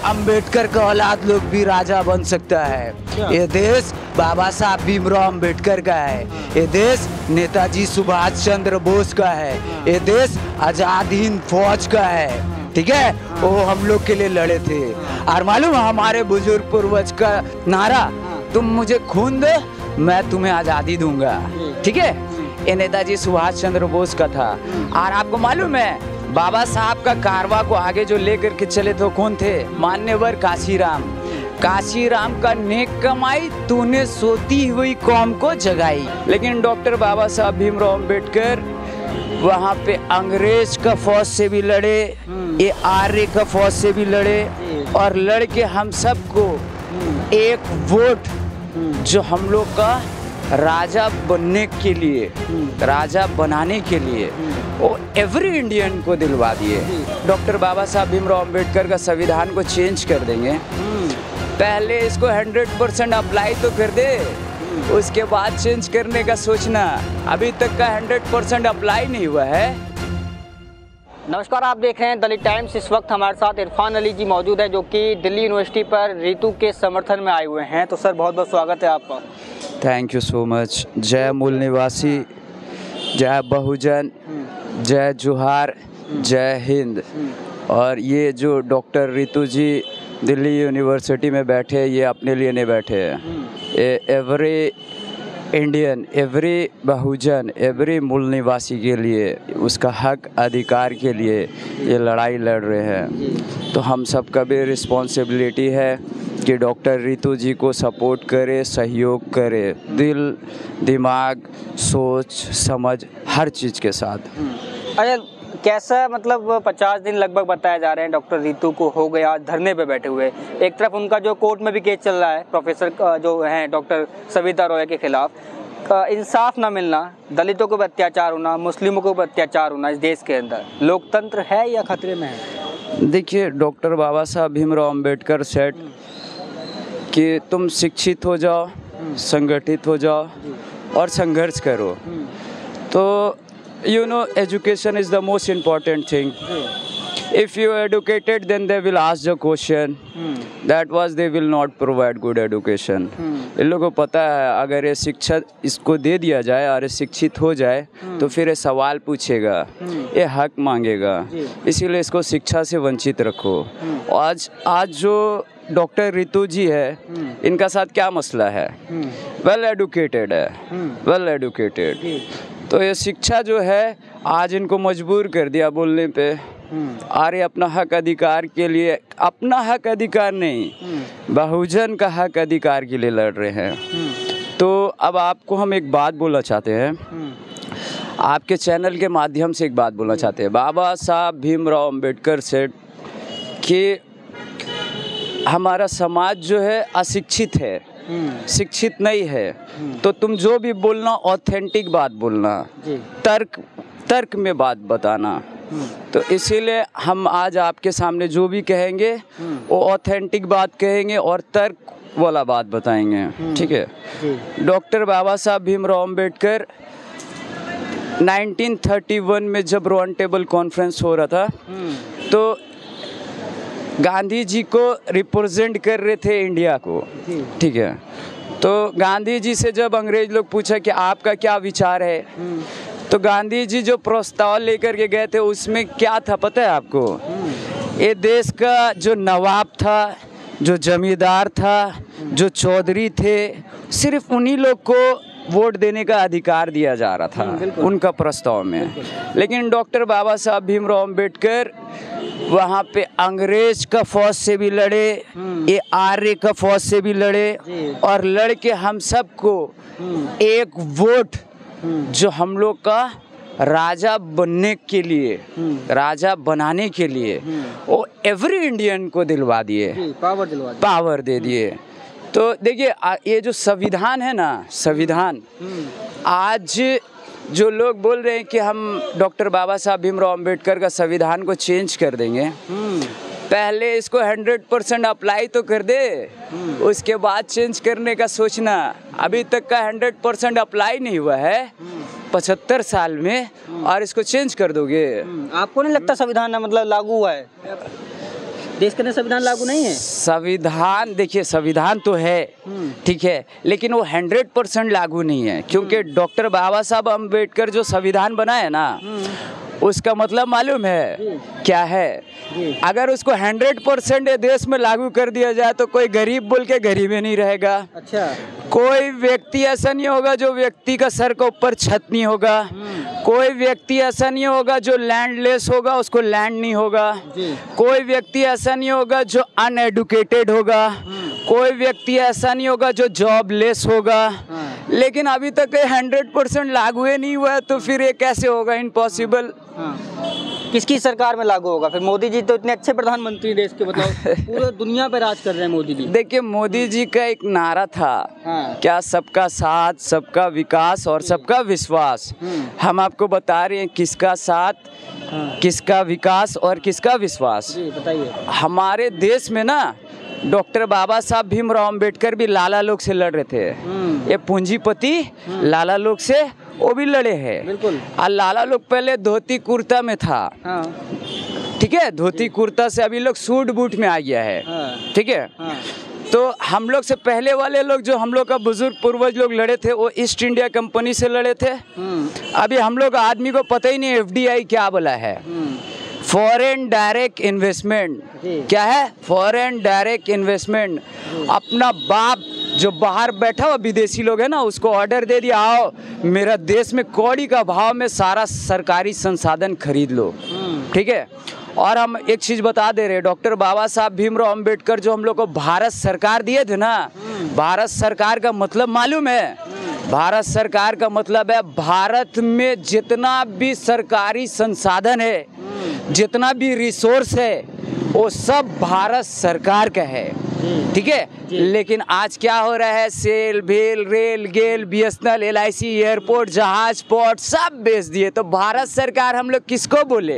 अंबेडकर का औलाद लोग भी राजा बन सकता है। ये देश बाबा साहब भीमराव अंबेडकर का है। ये देश नेताजी सुभाष चंद्र बोस का है। ये देश आजाद हिंद फौज का है। ठीक है, वो हम लोग के लिए लड़े थे। और मालूम और बुजुर्ग पूर्वज का नारा, तुम मुझे खून दो मैं तुम्हें आजादी दूंगा। ठीक है, ये नेताजी सुभाष चंद्र बोस का था। और आपको मालूम है बाबा साहब का कारवा को आगे जो लेकर के चले थे कौन थे? मान्यवर काशीराम। काशीराम का नेक कमाई तूने सोती हुई कौम को जगाई। लेकिन डॉक्टर बाबा साहब भीमराव अंबेडकर वहाँ पे अंग्रेज का फौज से भी लड़े, ये आर्य का फौज से भी लड़े, और लड़ के हम सबको एक वोट जो हम लोग का राजा बनने के लिए, राजा बनाने के लिए वो एवरी इंडियन को दिलवा दिए। डॉक्टर बाबा साहब भीमराव अंबेडकर का संविधान को चेंज कर देंगे। पहले इसको 100% अप्लाई तो कर दे, उसके बाद चेंज करने का सोचना। अभी तक का 100% अप्लाई नहीं हुआ है। नमस्कार, आप देख रहे हैं दलित टाइम्स। इस वक्त हमारे साथ इरफान अली जी मौजूद है जो कि दिल्ली यूनिवर्सिटी पर रितु के समर्थन में आए हुए हैं। तो सर बहुत बहुत स्वागत है आपका। Thank you so much. जय मूल निवासी, जय बहुजन, जय जोहार, जय हिंद। और ये जो डॉक्टर रितु जी दिल्ली यूनिवर्सिटी में बैठे, ये अपने लिए नहीं बैठे हैं। ये एवरी इंडियन, एवरी बहुजन, एवरी मूल निवासी के लिए, उसका हक अधिकार के लिए ये लड़ाई लड़ रहे हैं। तो हम सब का भी रिस्पॉन्सिबिलिटी है कि डॉक्टर रितु जी को सपोर्ट करे, सहयोग करे, दिल, दिमाग, सोच, समझ, हर चीज़ के साथ। अरे कैसा, मतलब 50 दिन लगभग बताया जा रहे हैं डॉक्टर रितु को हो गया धरने पे बैठे हुए। एक तरफ उनका जो कोर्ट में भी केस चल रहा है प्रोफेसर जो हैं डॉक्टर सविता रॉय के खिलाफ, इंसाफ ना मिलना, दलितों को अत्याचार होना, मुस्लिमों को अत्याचार होना इस देश के अंदर, लोकतंत्र है या खतरे में है? देखिए, डॉक्टर बाबा साहब भीमराव अंबेडकर सेट कि तुम शिक्षित हो जाओ, संगठित हो जाओ और संघर्ष करो। तो you know, education is the most important thing. If you are educated, then they will ask the question. That was they will not provide good education. इन लोगों को पता है अगर ये शिक्षा इसको दे दिया जाए और ये शिक्षित हो जाए तो फिर ये सवाल पूछेगा, ये हक मांगेगा। इसीलिए इसको शिक्षा से वंचित रखो। आज जो डॉक्टर रितु जी है, इनका साथ क्या मसला है? वेल एडुकेटेड है, वेल एडुकेटेड। तो ये शिक्षा जो है आज इनको मजबूर कर दिया बोलने पे। अरे अपना हक अधिकार के लिए, अपना हक अधिकार नहीं, बहुजन का हक अधिकार के लिए लड़ रहे हैं। तो अब आपको हम एक बात बोलना चाहते हैं, आपके चैनल के माध्यम से एक बात बोलना चाहते हैं। बाबा साहब भीमराव अंबेडकर सेठ कि हमारा समाज जो है अशिक्षित है, शिक्षित नहीं है। तो तुम जो भी बोलना ऑथेंटिक बात बोलना, तर्क में बात बताना। तो इसीलिए हम आज आपके सामने जो भी कहेंगे वो ऑथेंटिक बात कहेंगे और तर्क वाला बात बताएंगे। ठीक है। डॉक्टर बाबा साहब भीमराव अंबेडकर 1931 में जब राउंड टेबल कॉन्फ्रेंस हो रहा था तो गांधी जी को रिप्रेजेंट कर रहे थे इंडिया को। ठीक है। तो गांधी जी से जब अंग्रेज लोग पूछा कि आपका क्या विचार है, तो गांधी जी जो प्रस्ताव लेकर के गए थे उसमें क्या था पता है आपको? ये देश का जो नवाब था, जो जमींदार था, जो चौधरी थे, सिर्फ उन्हीं लोग को वोट देने का अधिकार दिया जा रहा था उनका प्रस्ताव में। लेकिन डॉक्टर बाबा साहब भीमराव अंबेडकर वहाँ पे अंग्रेज का फौज से भी लड़े, ये आर्य का फौज से भी लड़े, और लड़ के हम सबको एक वोट जो हम लोग का राजा बनने के लिए, राजा बनाने के लिए वो एवरी इंडियन को दिलवा दिए, पावर दे दिए। तो देखिए ये जो संविधान है ना, संविधान, आज जो लोग बोल रहे हैं कि हम डॉक्टर बाबा साहब भीमराव अंबेडकर का संविधान को चेंज कर देंगे, पहले इसको 100% अप्लाई तो कर दे, उसके बाद चेंज करने का सोचना। अभी तक का 100% अप्लाई नहीं हुआ है 75 साल में, और इसको चेंज कर दोगे? आपको नहीं लगता संविधान मतलब लागू हुआ है? देश के अंदर संविधान लागू नहीं है? संविधान देखिए, संविधान तो है, ठीक है, लेकिन वो 100% लागू नहीं है, क्योंकि डॉक्टर बाबा साहब अम्बेडकर जो संविधान बनाए ना, उसका मतलब मालूम है क्या है? अगर उसको 100% देश में लागू कर दिया जाए तो कोई गरीब बोल के गरीब ही नहीं रहेगा। अच्छा। कोई व्यक्ति ऐसा नहीं होगा जो व्यक्ति का सर के ऊपर छत नहीं होगा। कोई व्यक्ति ऐसा नहीं होगा जो लैंडलेस होगा, उसको लैंड नहीं होगा। कोई व्यक्ति ऐसा नहीं होगा जो अनएडुकेटेड होगा। कोई व्यक्ति ऐसा नहीं होगा जो जॉबलेस होगा। लेकिन अभी तक 100% लागू ही नहीं हुआ है, तो फिर ये कैसे होगा? इम्पॉसिबल। किसकी सरकार में लागू होगा फिर? मोदी जी तो इतने अच्छे प्रधानमंत्री देश के, बताओ, पूरे दुनिया पे राज कर रहे हैं मोदी जी। देखिए, मोदी जी का एक नारा था, क्या? सबका साथ, सबका विकास और सबका विश्वास। हम आपको बता रहे हैं किसका साथ, किसका विकास और किसका विश्वास। बताइए। हमारे देश में ना डॉक्टर बाबा साहब भीमराव अम्बेडकर भी लाला लोग से लड़ रहे थे। ये पूंजीपति लाला लोग से वो भी लड़े हैं। बिल्कुल। और लाला लोग पहले धोती कुर्ता में था, ठीक है, धोती कुर्ता से अभी लोग सूट बूट में आ गया है, ठीक है। तो हम लोग से पहले वाले लोग जो हम लोग का बुजुर्ग पूर्वज लोग लड़े थे, वो ईस्ट इंडिया कंपनी से लड़े थे। अभी हम लोग आदमी को पता ही नहीं FDI क्या बोला है, फॉरेन डायरेक्ट इन्वेस्टमेंट। क्या है? Foreign direct investment. अपना बाप जो बाहर बैठा हुआ विदेशी लोग है ना, उसको ऑर्डर दे दिया, आओ मेरा देश में कौड़ी का भाव में सारा सरकारी संसाधन खरीद लो, ठीक है। और हम एक चीज़ बता दे रहे, डॉक्टर बाबा साहब भीमराव अम्बेडकर जो हम लोग को भारत सरकार दिए थे ना, भारत सरकार का मतलब मालूम है? भारत सरकार का मतलब है भारत में जितना भी सरकारी संसाधन है, जितना भी रिसोर्स है, वो सब भारत सरकार का है, ठीक है। लेकिन आज क्या हो रहा है? सेल, भेल, रेल, गेल, BSNL, LIC, एयरपोर्ट, जहाज, पोर्ट सब बेच दिए। तो भारत सरकार हम लोग किसको बोले?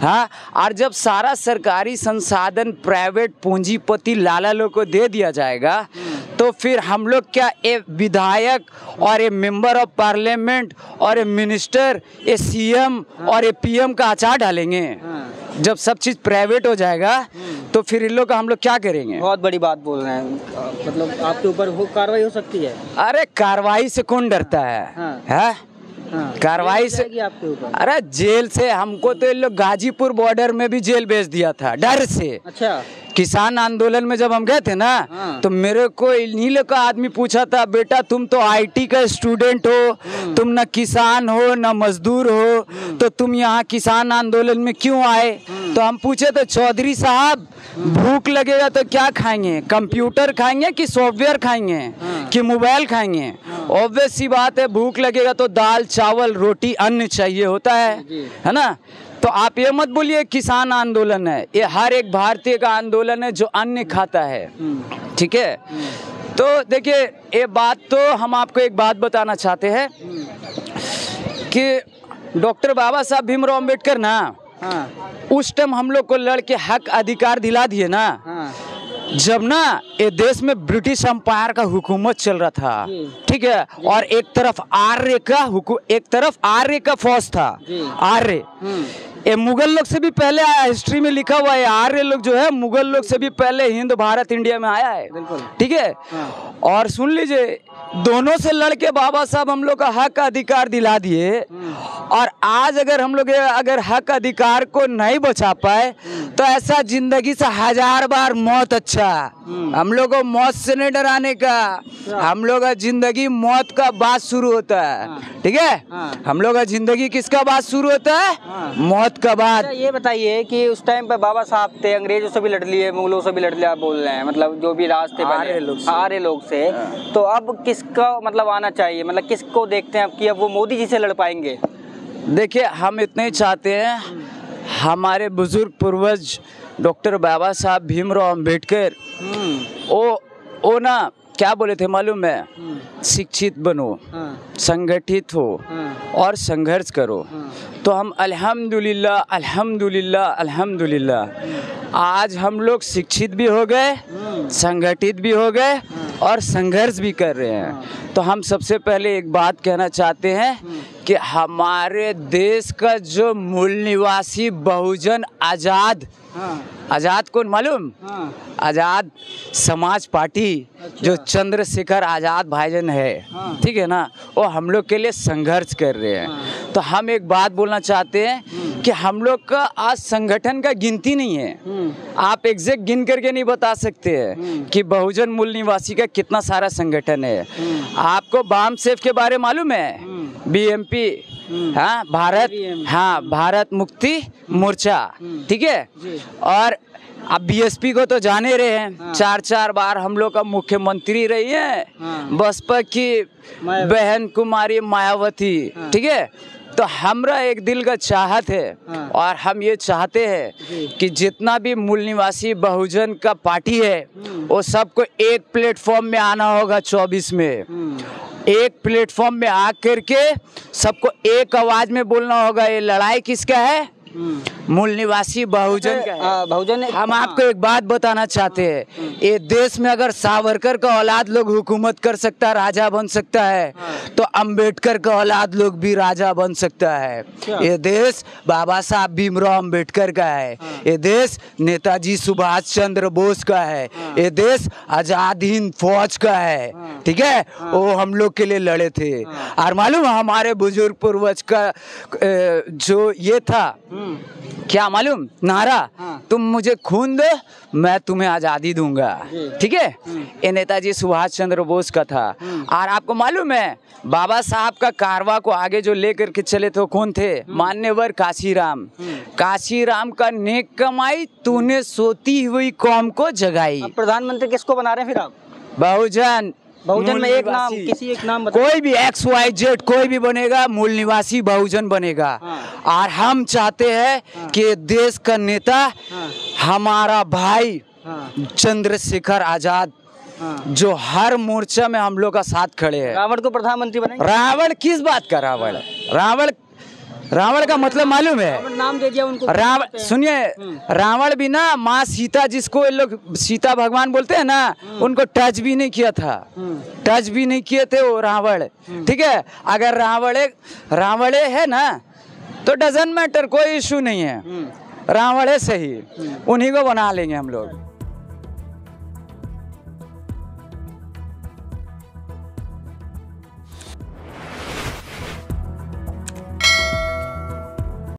हाँ। और जब सारा सरकारी संसाधन प्राइवेट पूंजीपति लाला लोग को दे दिया जाएगा, तो फिर हम लोग क्या ए विधायक और ए मेंबर ऑफ पार्लियामेंट और ए मिनिस्टर, ए CM और ए PM का अचार डालेंगे? जब सब चीज प्राइवेट हो जाएगा तो फिर इन लोग का हम लोग क्या करेंगे? बहुत बड़ी बात बोल रहे हैं, मतलब आपके ऊपर कार्रवाई हो सकती है। अरे कार्रवाई से कौन डरता है? है? कार्रवाई से आपके ऊपर? अरे जेल से। हमको तो इन लोग गाजीपुर बॉर्डर में भी जेल भेज दिया था डर से। अच्छा। किसान आंदोलन में जब हम गए थे ना, तो मेरे को इन्हीं लोग का आदमी पूछा था, बेटा तुम तो IT का स्टूडेंट हो, तुम ना किसान हो ना मजदूर हो, तो तुम यहाँ किसान आंदोलन में क्यों आए? तो हम पूछे तो चौधरी साहब, भूख लगेगा तो क्या खाएंगे? कंप्यूटर खाएंगे कि सॉफ्टवेयर खाएंगे कि मोबाइल खाएंगे? ऑब्वियस सी बात है, भूख लगेगा तो दाल, चावल, रोटी, अन्न चाहिए होता है ना। तो आप ये मत बोलिए किसान आंदोलन है, ये हर एक भारतीय का आंदोलन है जो अन्न खाता है, ठीक है। तो देखिए, ये बात तो हम आपको एक बात बताना चाहते हैं कि डॉक्टर बाबा साहब भीमराव अम्बेडकर ना, उस टाइम हम लोग को लड़ के हक अधिकार दिला दिए ना, जब ना ये देश में ब्रिटिश एम्पायर का हुकूमत चल रहा था, ठीक है। और एक तरफ आर्य का फौज था, आर्य। ये मुगल लोग से भी पहले आया, हिस्ट्री में लिखा हुआ है, आर्य लोग जो है मुगल लोग से भी पहले हिंद भारत इंडिया में आया है, ठीक है। और सुन लीजिए, दोनों से लड़के बाबा साहब हम लोग का हक अधिकार दिला दिए। और आज अगर हम लोग अगर हक अधिकार को नहीं बचा पाए तो ऐसा जिंदगी से 1000 बार मौत अच्छा। हम लोग को मौत से नहीं डराने का, हम लोग का जिंदगी मौत का बाद शुरू होता है, ठीक है। हम लोग का जिंदगी किसका बाद शुरू होता है? मौत का बाद। ये बताइए कि उस टाइम पे बाबा साहब थे, अंग्रेजों से भी लड़ लिए, मुगलों से भी लड़ लिया, बोल रहे हैं, मतलब जो भी राज थे आर्य लोग से। तो अब किसका मतलब आना चाहिए, मतलब किसको देखते हैं कि अब वो मोदी जी से लड़ पाएंगे? देखिए, हम इतने ही चाहते हैं, हमारे बुजुर्ग पूर्वज डॉक्टर बाबा साहब भीमराव अम्बेडकर वो ना क्या बोले थे मालूम है? शिक्षित बनो, संगठित हो और संघर्ष करो। तो हम अल्हम्दुलिल्लाह अल्हम्दुलिल्लाह अल्हम्दुलिल्लाह आज हम लोग शिक्षित भी हो गए, संगठित भी हो गए और संघर्ष भी कर रहे हैं। तो हम सबसे पहले एक बात कहना चाहते हैं कि हमारे देश का जो मूल निवासी बहुजन आज़ाद आजाद कौन मालूम? हाँ। आजाद समाज पार्टी, अच्छा। जो चंद्रशेखर आजाद भाईजान है, हाँ। ठीक है ना, वो हम लोग के लिए संघर्ष कर रहे हैं। हाँ। तो हम एक बात बोलना चाहते हैं कि हम लोग का आज संगठन का गिनती नहीं है। आप एग्जैक्ट गिन करके नहीं बता सकते हैं कि बहुजन मूल निवासी का कितना सारा संगठन है। आपको बाम सेफ के बारे में मालूम है? बीएमपी, हाँ, भारत मुक्ति मोर्चा, ठीक है। और अब बीएसपी को तो जाने रहे हैं, हाँ। 4 बार हम लोग का मुख्यमंत्री रही है, हाँ। बसपा की बहन कुमारी मायावती, हाँ। ठीक है। तो हमरा एक दिल का चाहत है, हाँ। और हम ये चाहते हैं कि जितना भी मूल निवासी बहुजन का पार्टी है, वो सबको एक प्लेटफॉर्म में आना होगा 24 में। एक प्लेटफॉर्म में आ करके सबको एक आवाज में बोलना होगा, ये लड़ाई किसका है? मूल निवासी बहुजन का है। बहुजन। हम आपको एक बात बताना चाहते हैं, ये देश में अगर सावरकर का औलाद लोग हुकूमत कर सकता है, राजा बन सकता है, तो अंबेडकर का औलाद लोग भी राजा बन सकता है। ये देश बाबा साहब भीमराव अंबेडकर का है। ये देश नेताजी सुभाष चंद्र बोस का है। ये देश आजाद हिंद फौज का है, ठीक है। वो हम लोग के लिए लड़े थे। और मालूम हमारे बुजुर्ग पूर्वज का जो ये था, क्या मालूम नारा? तुम मुझे खून दो, मैं तुम्हें आज़ादी दूंगा, ठीक है। ये नेताजी सुभाष चंद्र बोस का था। और आपको मालूम है बाबा साहब का कारवा को आगे जो लेकर के चले थे, कौन थे? मान्यवर काशीराम। काशीराम का नेक कमाई तूने सोती हुई कौम को जगाई। अब प्रधानमंत्री किसको बना रहे हैं फिर आप? बहुजन। बहुजन में एक नाम, किसी एक नाम बताओ। कोई भी XYZ कोई भी बनेगा, मूल निवासी बहुजन बनेगा। और हम चाहते हैं कि देश का नेता हमारा भाई चंद्रशेखर आजाद, जो हर मोर्चा में हम लोग का साथ खड़े हैं। रावण को प्रधानमंत्री बनाएंगे? रावण किस बात का रावण? रावण का मतलब मालूम है? नाम दे दिया उनको। रावण, सुनिए, रावण भी ना माँ सीता, जिसको ये लोग सीता भगवान बोलते हैं ना, उनको टच भी नहीं किया था। टच भी नहीं किए थे वो रावण, ठीक है। अगर रावणे है ना, तो डजंट मैटर, कोई इशू नहीं है। रावण है सही, उन्हीं को बना लेंगे हम लोग।